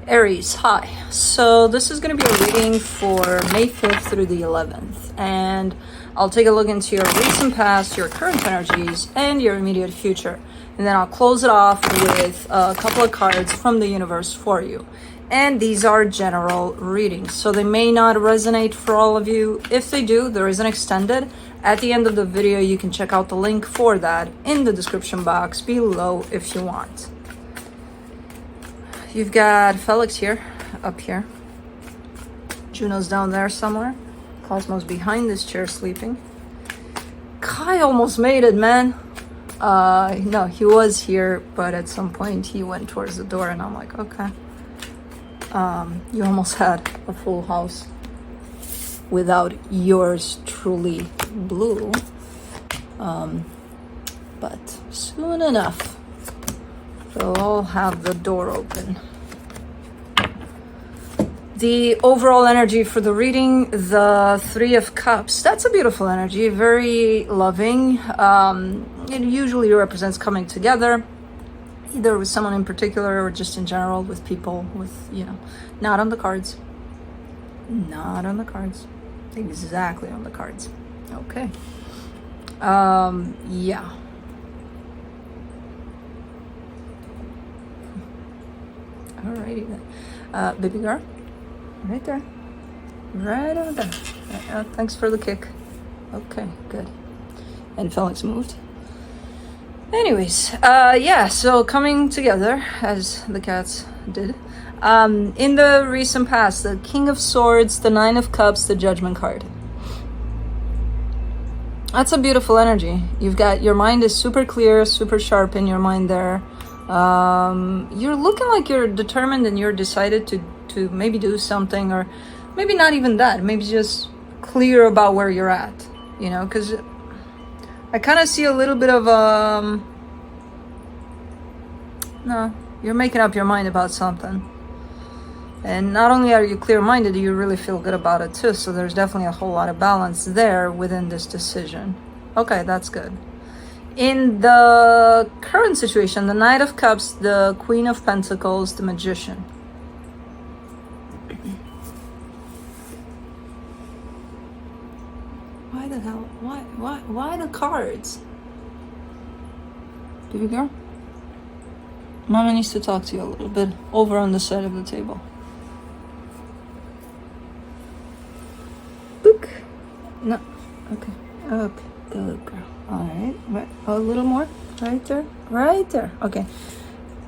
Aries, hi. So this is going to be a reading for May 5th through the 11th. And I'll take a look into your recent past, your current energies, and your immediate future. And then I'll close it off with a couple of cards from the universe for you. And these are general readings, so they may not resonate for all of you. If they do, there is an extended. At the end of the video, you can check out the link for that in the description box below if you want. You've got Felix here, up here. Juno's down there somewhere. Cosmo's behind this chair sleeping. Kai almost made it, man. No, he was here, but at some point he went towards the door and I'm like, okay. You almost had a full house without yours truly blue. But soon enough, they'll all have the door open. The overall energy for the reading, the Three of Cups. That's a beautiful energy, very loving. It usually represents coming together, either with someone in particular or just in general with people with, not on the cards. Not on the cards. Exactly on the cards. Okay. Yeah. Alrighty then. Baby girl, right there. Right over there. Thanks for the kick. Okay, good. And Felix moved. Anyways, yeah, so coming together, as the cats did. In the recent past, the King of Swords, the Nine of Cups, the Judgment card. That's a beautiful energy. You've got, your mind is super clear, super sharp in your mind there. You're looking like you're determined and you're decided to maybe do something, or maybe not even that, maybe just clear about where you're at, because I kind of see a little bit of no, you're making up your mind about something. And not only are you clear-minded, you really feel good about it too. So there's definitely a whole lot of balance there within this decision. Okay, that's good. In the current situation, the Knight of Cups, the Queen of Pentacles, the Magician. Why the hell? Why the cards? Baby girl? Mama needs to talk to you a little bit over on the side of the table. Book. No. Okay. Okay. Good girl. All right. Right. A little more. Right there. Right there. Okay.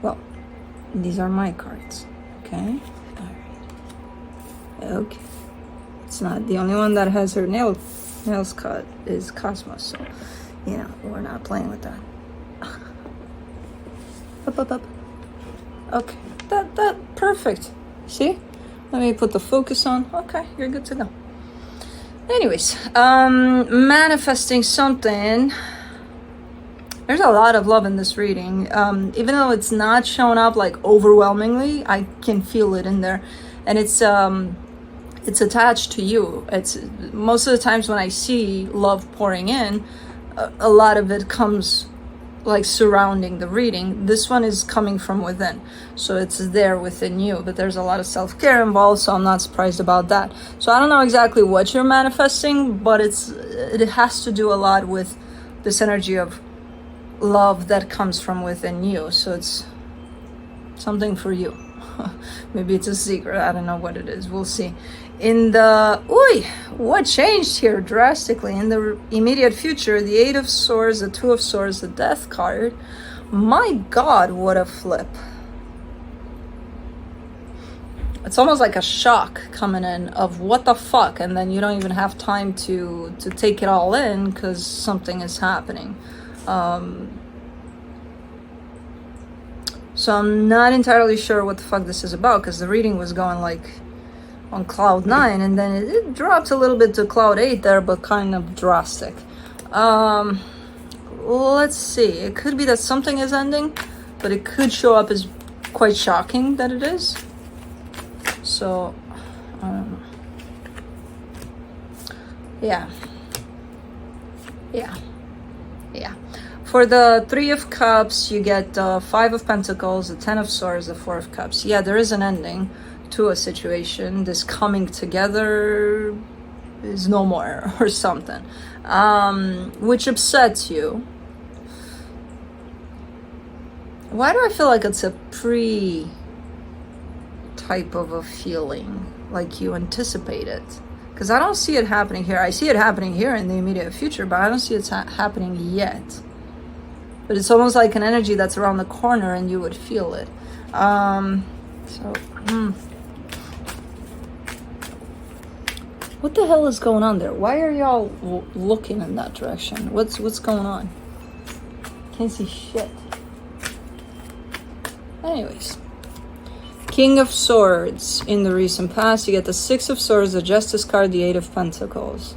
Well, these are my cards. Okay. All right. Okay. It's not the only one that has her nails cut is Cosmos. So, we're not playing with that. Up. Okay. That perfect. See? Let me put the focus on. Okay, you're good to go. Anyways, manifesting something. There's a lot of love in this reading. Even though it's not shown up like overwhelmingly, I can feel it in there. And it's attached to you. It's most of the times when I see love pouring in, a lot of it comes like surrounding the reading. This one is coming from within, so it's there within you, but there's a lot of self-care involved, so I'm not surprised about that. So I don't know exactly what you're manifesting, but it has to do a lot with this energy of love that comes from within you. So it's something for you. Maybe it's a secret, I don't know what it is, we'll see. In the what changed here drastically? In the immediate future, the Eight of Swords, the Two of Swords, the Death card. My God, what a flip. It's almost like a shock coming in of what the fuck, and then you don't even have time to take it all in because something is happening. So I'm not entirely sure what the fuck this is about, because the reading was going like on cloud 9, and then it dropped a little bit to cloud 8 there, but kind of drastic. Let's see. It could be that something is ending, but it could show up as quite shocking that it is. So, yeah. For the Three of Cups, you get Five of Pentacles, the Ten of Swords, the Four of Cups. Yeah, there is an ending to a situation. This coming together is no more or something, which upsets you. Why do I feel like it's a type of a feeling, like you anticipate it? Because I don't see it happening here. I see it happening here in the immediate future, but I don't see it happening yet. But it's almost like an energy that's around the corner and you would feel it. What the hell is going on there? Why are y'all looking in that direction? What's going on? Can't see shit. Anyways. King of Swords in the recent past. You get the Six of Swords, the Justice card, the Eight of Pentacles.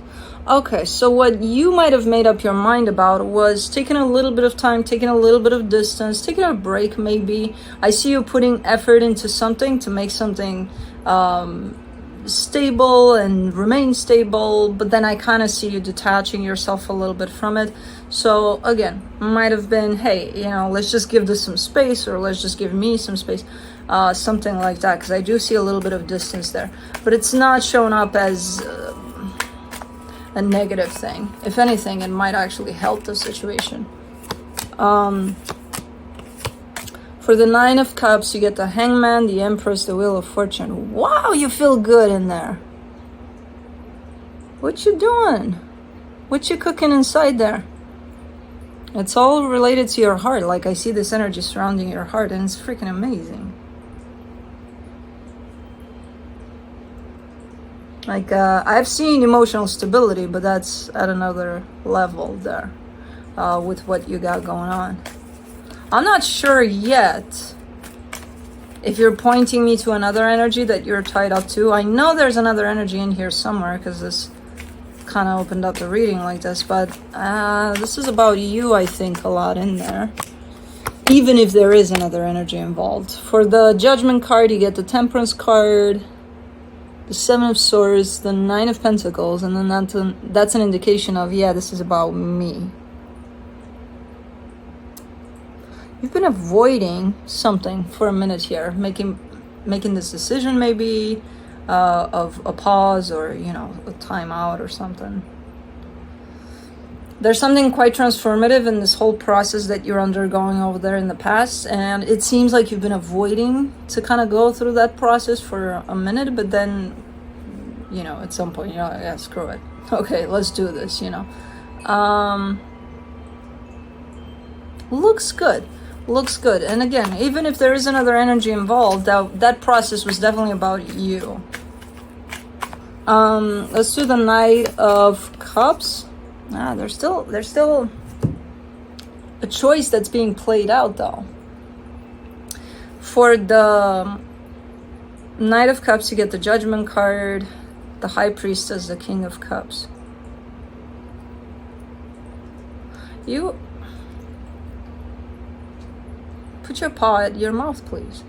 Okay, so what you might have made up your mind about was taking a little bit of time, taking a little bit of distance, taking a break maybe. I see you putting effort into something to make something stable and remain stable, but then I kind of see you detaching yourself a little bit from it. So again, might have been, hey, you know, let's just give this some space, or let's just give me some space, something like that, because I do see a little bit of distance there, but it's not showing up as a negative thing. If anything, it might actually help the situation. For the Nine of Cups, you get the Hangman, the Empress, the Wheel of Fortune. Wow, you feel good in there. What you doing? What you cooking inside there? It's all related to your heart. Like, I see this energy surrounding your heart, and it's freaking amazing. Like, I've seen emotional stability, but that's at another level there with what you got going on. I'm not sure yet if you're pointing me to another energy that you're tied up to. I know there's another energy in here somewhere, because this kind of opened up the reading like this, but this is about you, I think, a lot in there, even if there is another energy involved. For the Judgment card, you get the Temperance card, the Seven of Swords, the Nine of Pentacles, and then that's an indication of, yeah, this is about me. You've been avoiding something for a minute here, making this decision maybe of a pause, or, you know, a timeout or something. There's something quite transformative in this whole process that you're undergoing over there in the past, and it seems like you've been avoiding to kind of go through that process for a minute, but then, you know, at some point, you know, yeah, screw it. Okay, let's do this, you know. Looks good. Looks good. And again, even if there is another energy involved, that process was definitely about you. Let's do the Knight of Cups. There's still a choice that's being played out, though. For the Knight of Cups, you get the Judgment card, the High Priestess, the King of Cups. You put your paw at your mouth, please.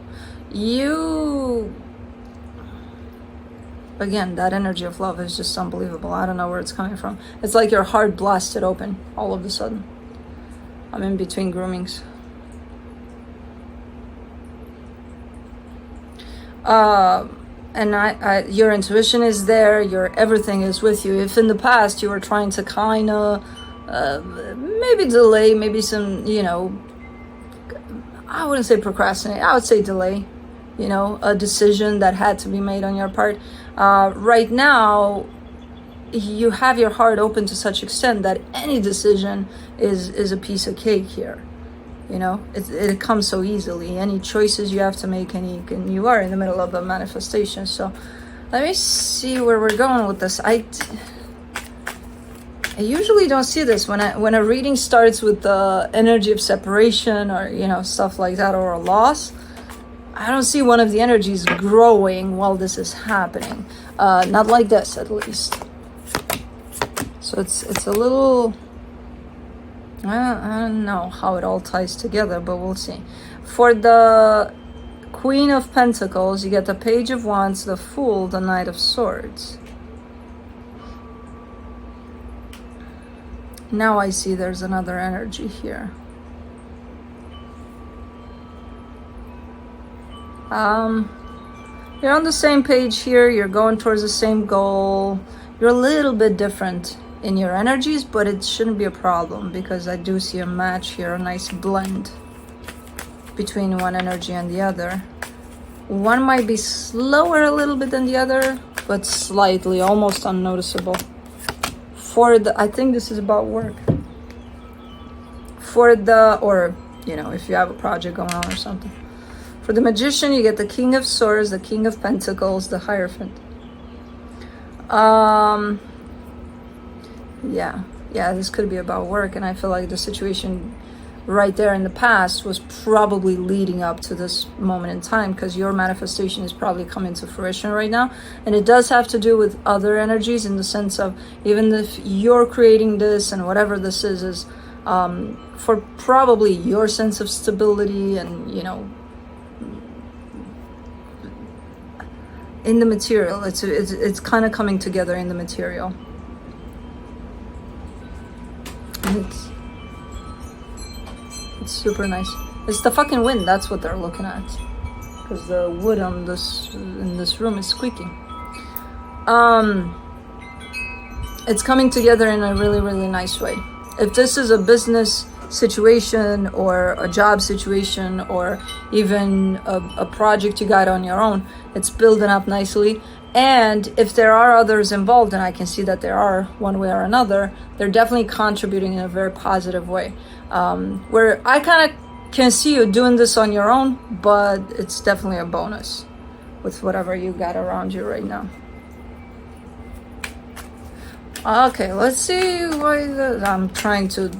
Again, that energy of love is just unbelievable. I don't know where it's coming from. It's like your heart blasted open all of a sudden. I'm in between groomings. And your intuition is there. Your everything is with you. If in the past you were trying to kind of maybe delay, maybe some, you know, I wouldn't say procrastinate, I would say delay, you know, a decision that had to be made on your part. Right now, you have your heart open to such extent that any decision is a piece of cake here. You know, it comes so easily. Any choices you have to make, and you are in the middle of a manifestation. So let me see where we're going with this. I usually don't see this when a reading starts with the energy of separation, or, you know, stuff like that, or a loss. I don't see one of the energies growing while this is happening. Not like this, at least. So it's a little, I don't know how it all ties together, but we'll see. For the Queen of Pentacles, you get the Page of Wands, the Fool, the Knight of Swords. Now I see there's another energy here. You're on the same page here. You're going towards the same goal. You're a little bit different in your energies, but it shouldn't be a problem because I do see a match here, a nice blend between one energy and the other. One might be slower a little bit than the other, but slightly, almost unnoticeable. I think this is about work. Or, if you have a project going on or something. For the Magician, you get the King of Swords, the King of Pentacles, the Hierophant. Yeah, this could be about work, and I feel like the situation right there in the past was probably leading up to this moment in time, because your manifestation is probably coming to fruition right now, and it does have to do with other energies, in the sense of, even if you're creating this and whatever this is for probably your sense of stability and in the material. It's kind of coming together in the material. It's super nice. It's the fucking wind. That's what they're looking at, because the wood in this room is squeaking. It's coming together in a really, really nice way. If this is a business situation or a job situation or even a project you got on your own, it's building up nicely. And if there are others involved, and I can see that there are, one way or another, they're definitely contributing in a very positive way. Where I kind of can see you doing this on your own, but it's definitely a bonus with whatever you got around you right now. Okay, let's see why I'm trying to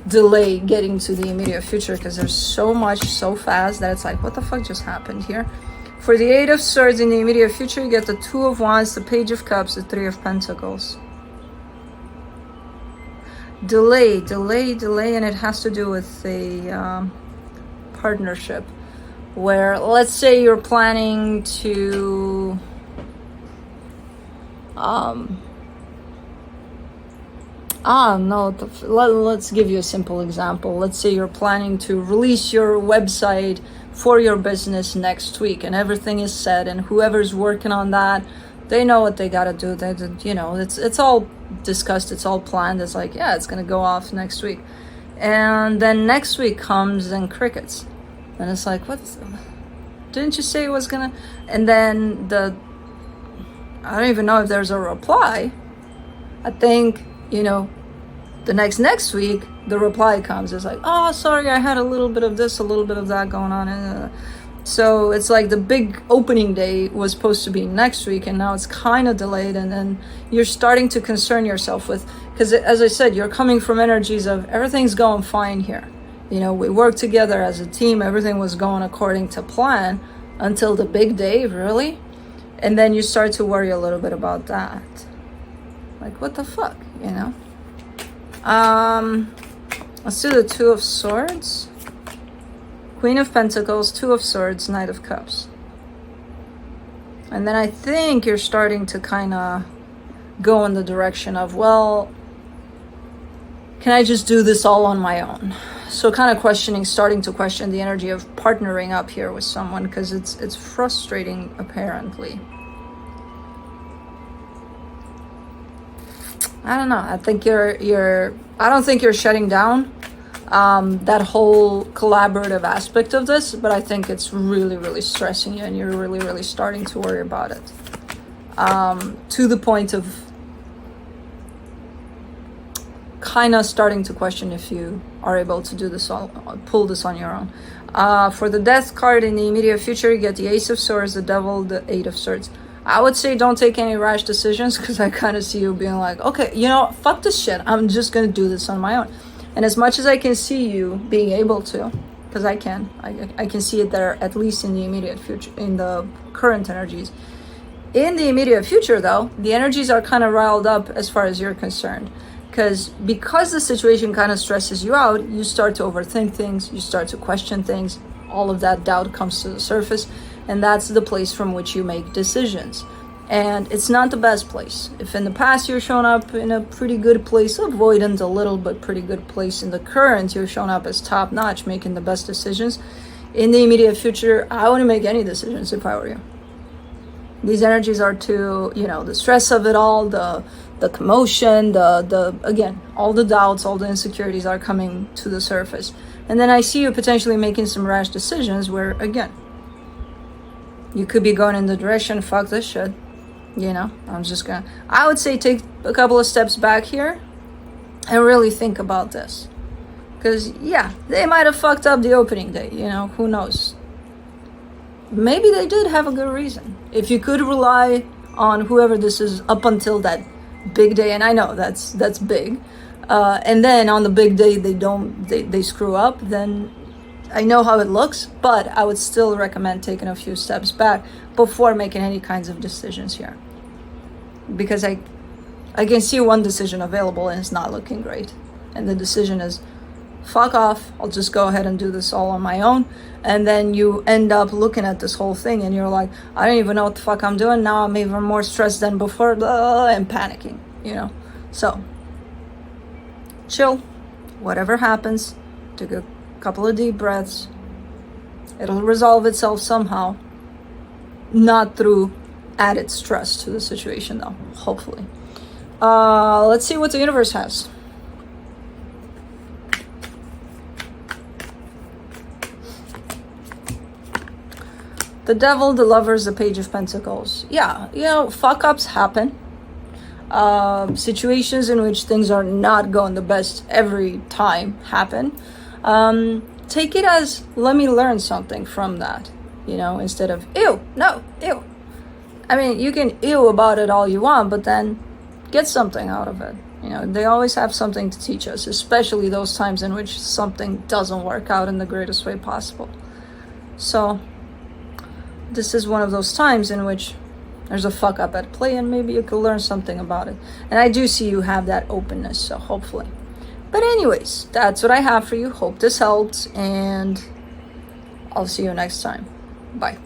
delay getting to the immediate future, because there's so much so fast that it's like, what the fuck just happened here? For the Eight of Swords in the immediate future, you get the Two of Wands, the Page of Cups, the Three of Pentacles. Delay, and it has to do with a partnership, where, let's say you're planning to let's give you a simple example. Let's say you're planning to release your website for your business next week, and everything is set, and whoever's working on that, they know what they gotta do. It's all discussed, it's all planned. It's like, yeah, it's gonna go off next week, and then next week comes and crickets, and it's like, didn't you say it was gonna? And then I don't even know if there's a reply. I think the next week the reply comes. It's like, oh, sorry, I had a little bit of this, a little bit of that going on, and so it's like the big opening day was supposed to be next week, and now it's kind of delayed. And then you're starting to concern yourself with, because as I said, you're coming from energies of everything's going fine here. We worked together as a team, everything was going according to plan until the big day, really. And then you start to worry a little bit about that, like, what the fuck, Let's do the Two of Swords, Queen of Pentacles, Two of Swords, Knight of Cups. And then I think you're starting to kind of go in the direction of, well, can I just do this all on my own? So kind of starting to question the energy of partnering up here with someone, because it's frustrating, apparently. I don't know. I think I don't think you're shutting down that whole collaborative aspect of this, but I think it's really, really stressing you, and you're really, really starting to worry about it. To the point of kind of starting to question if you are able to do this pull this on your own. For the Death card in the immediate future, you get the Ace of Swords, the Devil, the Eight of Swords. I would say don't take any rash decisions, because I kind of see you being like, okay, fuck this shit. I'm just going to do this on my own. And as much as I can see you being able to, because I can see it there, at least in the immediate future, in the current energies. In the immediate future, though, the energies are kind of riled up as far as you're concerned. Because the situation kind of stresses you out, you start to overthink things, you start to question things, all of that doubt comes to the surface, and that's the place from which you make decisions. And it's not the best place. If in the past you're showing up in a pretty good place, avoidant a little, but pretty good place, in the current you're showing up as top notch, making the best decisions. In the immediate future, I wouldn't make any decisions if I were you. These energies are too, the stress of it all, the commotion, the again, all the doubts, all the insecurities are coming to the surface. And then I see you potentially making some rash decisions where, again, you could be going in the direction, fuck this shit. I would say take a couple of steps back here and really think about this. Because, yeah, they might have fucked up the opening day, who knows? Maybe they did have a good reason. If you could rely on whoever this is up until that big day, and I know that's big, and then on the big day they screw up, then I know how it looks, but I would still recommend taking a few steps back before making any kinds of decisions here. Because I can see one decision available and it's not looking great. And the decision is, fuck off, I'll just go ahead and do this all on my own. And then you end up looking at this whole thing and you're like, I don't even know what the fuck I'm doing. Now I'm even more stressed than before, and panicking, So, chill, whatever happens, take a couple of deep breaths. It'll resolve itself somehow. Not through added stress to the situation though, hopefully. Let's see what the universe has. The Devil, the Lovers, the Page of Pentacles. Yeah, fuck ups happen. Situations in which things are not going the best every time happen. Take it as, let me learn something from that, instead of, ew. I mean, you can ew about it all you want, but then get something out of it. They always have something to teach us, especially those times in which something doesn't work out in the greatest way possible. So, this is one of those times in which there's a fuck up at play and maybe you could learn something about it. And I do see you have that openness, so hopefully. But anyways, that's what I have for you. Hope this helped, and I'll see you next time. Bye.